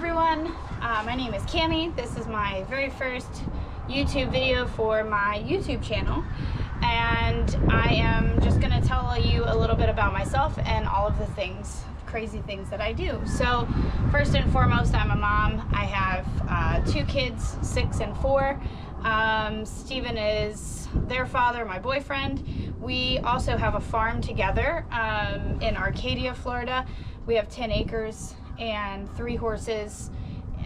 everyone, my name is Cami. This is my very first YouTube video for my YouTube channel, and I am just going to tell you a little bit about myself and all of the crazy things that I do. So first and foremost, I'm a mom. I have 2 kids, 6 and 4. Steven is their father, my boyfriend. We also have a farm together in Arcadia, Florida. We have 10 acres and 3 horses,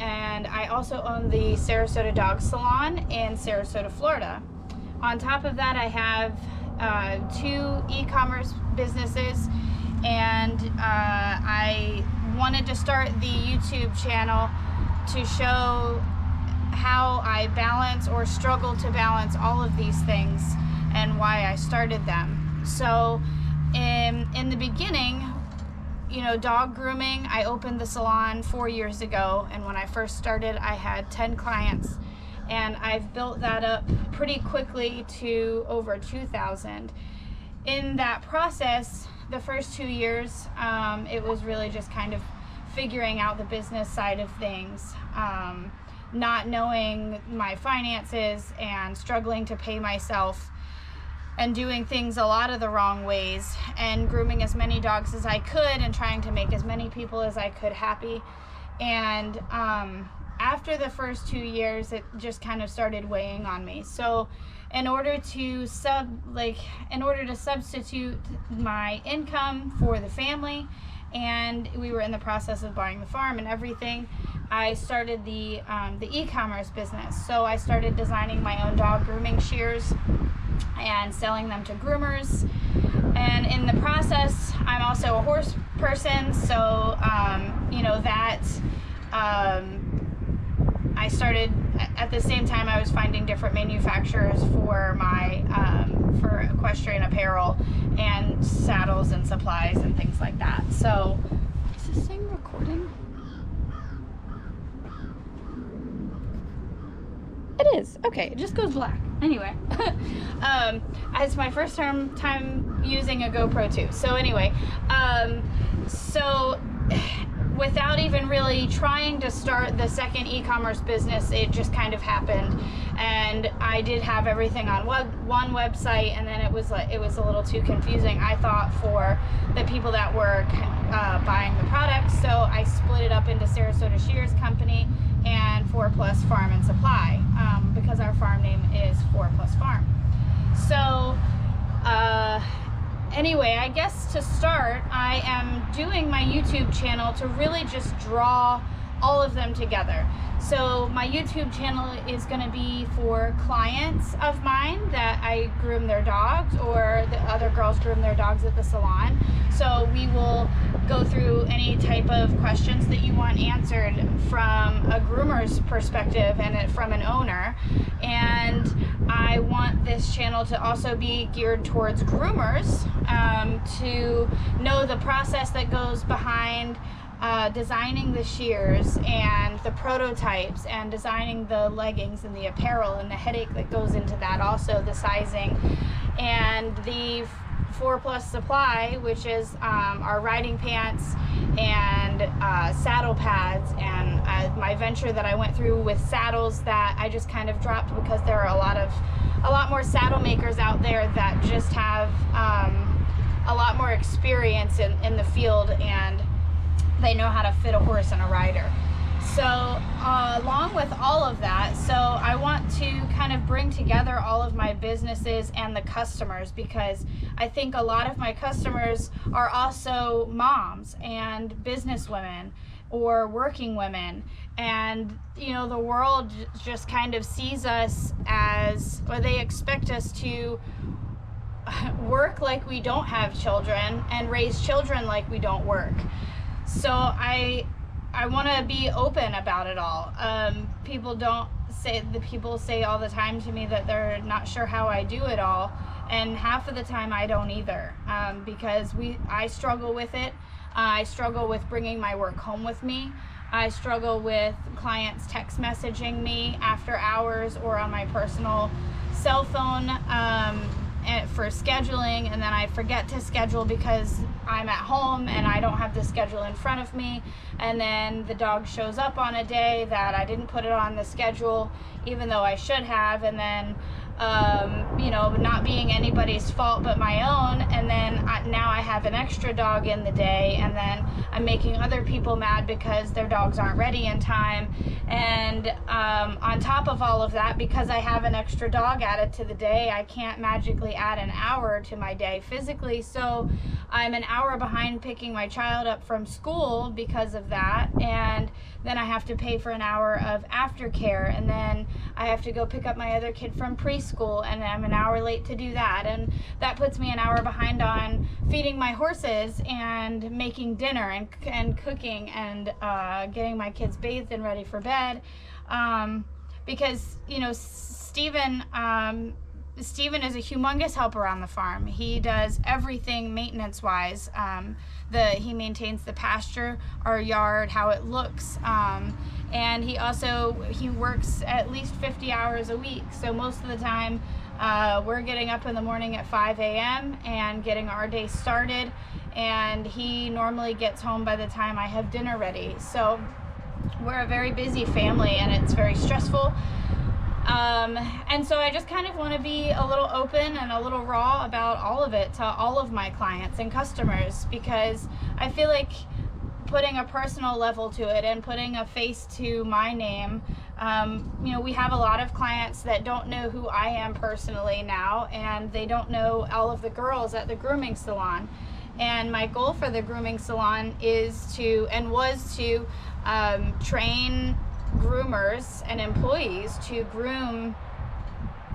and I also own the Sarasota Dog Salon in Sarasota, Florida. On top of that, I have 2 e-commerce businesses, and I wanted to start the YouTube channel to show how I balance or struggle to balance all of these things and why I started them. So in the beginning, you know, dog grooming, I opened the salon 4 years ago, and when I first started I had 10 clients, and I've built that up pretty quickly to over 2,000. In that process, the first 2 years, it was really just kind of figuring out the business side of things, not knowing my finances and struggling to pay myself and doing things a lot of the wrong ways, and grooming as many dogs as I could and trying to make as many people as I could happy. And after the first 2 years, it just kind of started weighing on me. So in order to substitute my income for the family, and we were in the process of buying the farm and everything, I started the e-commerce business. So I started designing my own dog grooming shears and selling them to groomers. And in the process, I'm also a horse person, so you know, that I started at the same time I was finding different manufacturers for my for equestrian apparel and saddles and supplies and things like that. So is this thing recording? It is. Okay, it just goes black. Anyway, it's my first time using a GoPro too. So anyway, so without even really trying to start the second e-commerce business, it just kind of happened. And I did have everything on one website, and then it was a little too confusing, I thought, for the people that were buying the products. So I split it up into Sarasota Shears Company and 4 Plus Farm and Supply, because our farm name is 4 Plus Farm. So anyway, I guess to start, I am doing my YouTube channel to really just draw all of them together. So my YouTube channel is going to be for clients of mine that I groom their dogs, or the other girls groom their dogs at the salon. So we will go through any type of questions that you want answered from a groomer's perspective and from an owner. And I want this channel to also be geared towards groomers, to know the process that goes behind designing the shears and the prototypes, and designing the leggings and the apparel and the headache that goes into that, also the sizing, and the 4 Plus Supply, which is our riding pants and saddle pads, and my venture that I went through with saddles that I just kind of dropped because there are a lot more saddle makers out there that just have a lot more experience in the field, and they know how to fit a horse and a rider. So along with all of that, so I want to kind of bring together all of my businesses and the customers, because I think a lot of my customers are also moms and businesswomen or working women, and you know, the world just kind of sees us as, or they expect us to work like we don't have children and raise children like we don't work. So I want to be open about it all. People say all the time to me that they're not sure how I do it all, and half of the time I don't either, because I struggle with it. I struggle with bringing my work home with me. I struggle with clients text messaging me after hours or on my personal cell phone, for scheduling, and then I forget to schedule because I'm at home and I don't have the schedule in front of me, and then the dog shows up on a day that I didn't put it on the schedule even though I should have, and then you know, not being anybody's fault but my own, and then now I have an extra dog in the day, and then I'm making other people mad because their dogs aren't ready in time, and on top of all of that, because I have an extra dog added to the day, I can't magically add an hour to my day physically, so I'm an hour behind picking my child up from school because of that, and then I have to pay for an hour of aftercare, and then I have to go pick up my other kid from preschool, and I'm an hour late to do that, and that puts me an hour behind on feeding my horses and making dinner and cooking and getting my kids bathed and ready for bed, because, you know, Steven is a humongous helper on the farm. He does everything maintenance wise. He maintains the pasture, our yard, how it looks, and he works at least 50 hours a week. So most of the time we're getting up in the morning at 5 a.m. and getting our day started, and he normally gets home by the time I have dinner ready. So we're a very busy family, and it's very stressful. And so I just kind of want to be a little open and a little raw about all of it to all of my clients and customers, because I feel like putting a personal level to it and putting a face to my name, you know, we have a lot of clients that don't know who I am personally now, and they don't know all of the girls at the grooming salon. And my goal for the grooming salon was to train groomers and employees to groom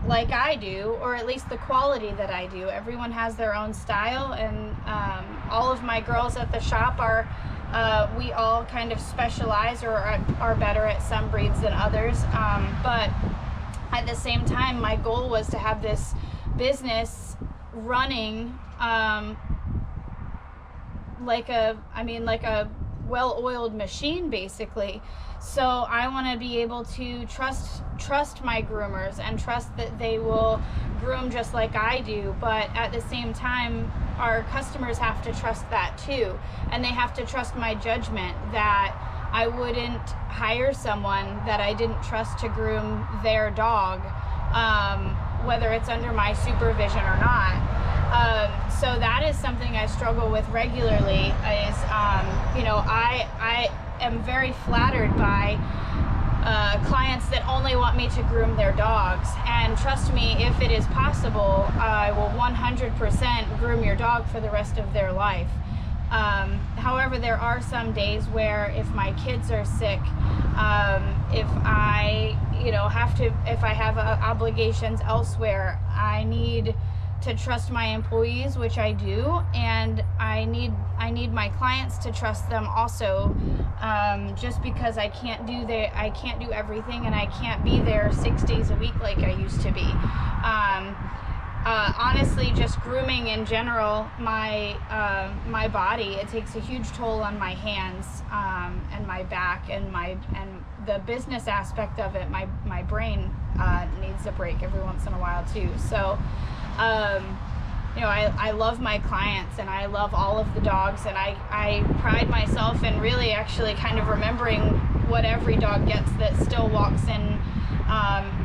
like I do, or at least the quality that I do. Everyone has their own style, and all of my girls at the shop we all kind of specialize or are better at some breeds than others, but at the same time my goal was to have this business running like a well-oiled machine, basically. So I want to be able to trust my groomers and trust that they will groom just like I do, but at the same time our customers have to trust that too, and they have to trust my judgment that I wouldn't hire someone that I didn't trust to groom their dog, whether it's under my supervision or not. So that is something I struggle with regularly, is, you know, I am very flattered by clients that only want me to groom their dogs, and trust me, if it is possible, I will 100% groom your dog for the rest of their life. However, there are some days where if my kids are sick, if I have obligations elsewhere, I need to trust my employees, which I do, and I need my clients to trust them also, just because I can't do everything, and I can't be there 6 days a week like I used to be. Honestly, just grooming in general, my body, it takes a huge toll on my hands, and my back, and the business aspect of it, my brain needs a break every once in a while too. So you know, I love my clients, and I love all of the dogs, and I pride myself in really actually kind of remembering what every dog gets that still walks in.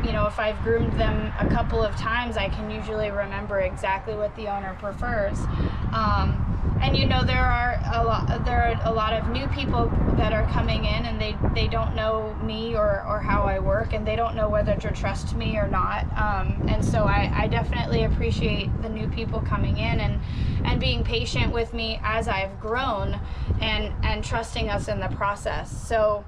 You know, if I've groomed them a couple of times, I can usually remember exactly what the owner prefers. And you know, there are a lot of new people that are coming in, and they don't know me or how I work, and they don't know whether to trust me or not. And so I definitely appreciate the new people coming in and being patient with me as I've grown, and trusting us in the process. So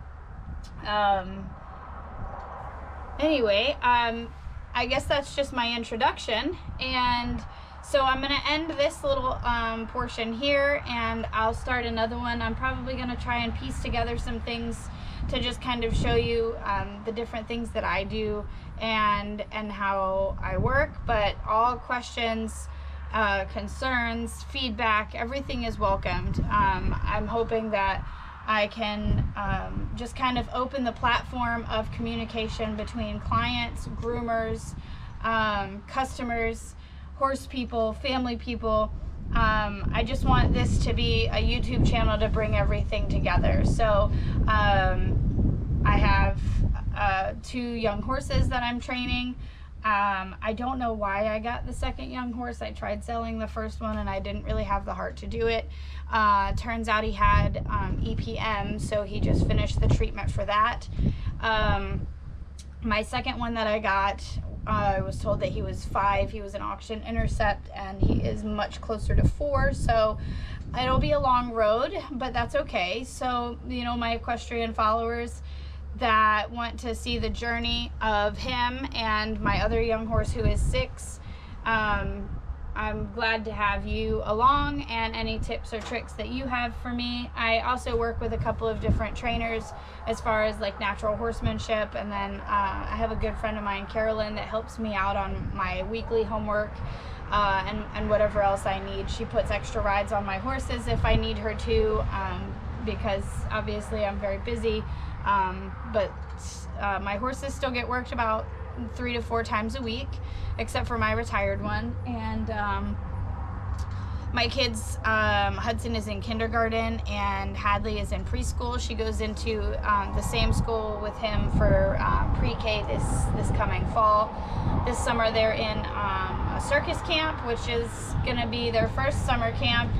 anyway, I guess that's just my introduction, and so I'm going to end this little portion here, and I'll start another one. I'm probably going to try and piece together some things to just kind of show you the different things that I do and how I work, but all questions, concerns, feedback, everything is welcomed. I'm hoping that I can just kind of open the platform of communication between clients, groomers, customers, horse people, family people. I just want this to be a YouTube channel to bring everything together. So I have 2 young horses that I'm training. I don't know why I got the second young horse. I tried selling the first one and I didn't really have the heart to do it. Turns out he had EPM, so he just finished the treatment for that. My second one that I got, I was told that he was 5. He was an auction intercept, and he is much closer to 4. So it'll be a long road, but that's okay. So, you know, my equestrian followers that want to see the journey of him and my other young horse who is 6, I'm glad to have you along, and any tips or tricks that you have for me. I also work with a couple of different trainers as far as like natural horsemanship, and then I have a good friend of mine, Carolyn, that helps me out on my weekly homework and whatever else I need. She puts extra rides on my horses if I need her to, because obviously I'm very busy, but my horses still get worked about 3 to 4 times a week, except for my retired one. And my kids, Hudson is in kindergarten and Hadley is in preschool. She goes into the same school with him for pre-K this coming fall. This summer they're in a circus camp, which is gonna be their first summer camp,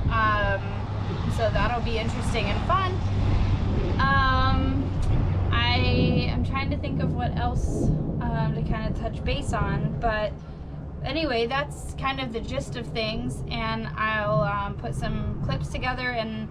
so that'll be interesting and fun. I am trying to think of what else to kind of touch base on, but anyway, that's kind of the gist of things, and I'll put some clips together and